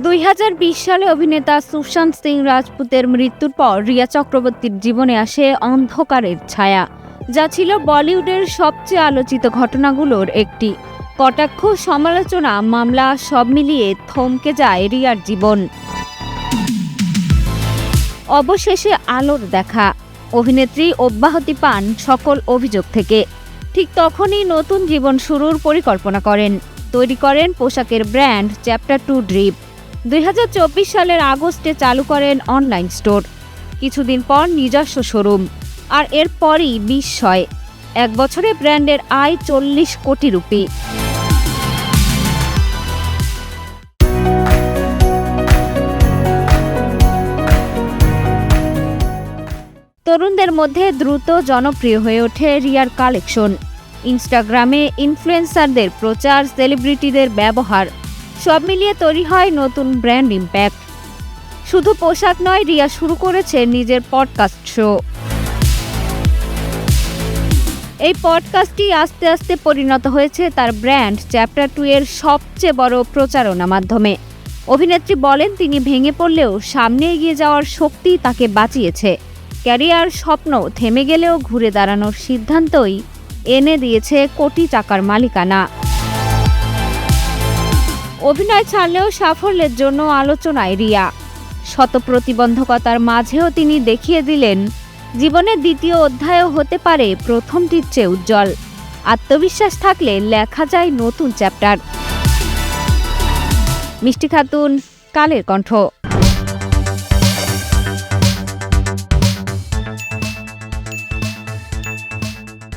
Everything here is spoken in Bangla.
2020 সালে অভিনেতা সুশান্ত সিং রাজপুতের মৃত্যুর পর রিয়া চক্রবর্তীর জীবনে আসে অন্ধকারের ছায়া, যা ছিল বলিউডের সবচেয়ে আলোচিত ঘটনাগুলোর একটি। কটাক্ষ, সমালোচনা, মামলা সব মিলিয়ে থমকে যায় রিয়ার জীবন। অবশেষে আলোর দেখা। অভিনেত্রী অব্যাহতি পান সকল অভিযোগ থেকে। ঠিক তখনই নতুন জীবন শুরুর পরিকল্পনা করেন। তৈরি করেন পোশাকের ব্র্যান্ড চ্যাপ্টার 2 ড্রিপ। 2024 সালের আগস্টে চালু করেন অনলাইন স্টোর। কিছুদিন পর নিজস্ব শোরুম। আর এরপরই বিস্ময়, 1 বছরে ব্র্যান্ডের আয় 40 কোটি রুপি। তরুণদের মধ্যে দ্রুত জনপ্রিয় হয়ে ওঠে রিয়ার কালেকশন। ইনস্টাগ্রামে ইনফ্লুয়েন্সারদের প্রচার, সেলিব্রিটিদের ব্যবহার, সব মিলিয়ে তৈরি হয় নতুন ব্র্যান্ড ইম্প্যাক্ট। শুধু পোশাক নয়, রিয়া শুরু করেছে নিজের পডকাস্ট শো। এই পডকাস্টটি আস্তে আস্তে পরিণত হয়েছে তার ব্র্যান্ড চ্যাপ্টার 2 এর সবচেয়ে বড় প্রচারণা মাধ্যমে। অভিনেত্রী বলেন, তিনি ভেঙে পড়লেও সামনে এগিয়ে যাওয়ার শক্তি তাকে বাঁচিয়েছে। ক্যারিয়ার স্বপ্ন থেমে গেলেও ঘুরে দাঁড়ানোর সিদ্ধান্তই এনে দিয়েছে কোটি টাকার মালিকানা। অভিনয় ছাড়লেও সাফল্যের জন্য আলোচনায় রিয়া। শত প্রতিবন্ধকতার মাঝেও তিনি দেখিয়ে দিলেন, জীবনের দ্বিতীয় অধ্যায়ও হতে পারে প্রথমটির চেয়ে উজ্জ্বল। আত্মবিশ্বাস থাকলে লেখা যায় নতুন চ্যাপ্টার। মিষ্টি খাতুন, কালের কণ্ঠ।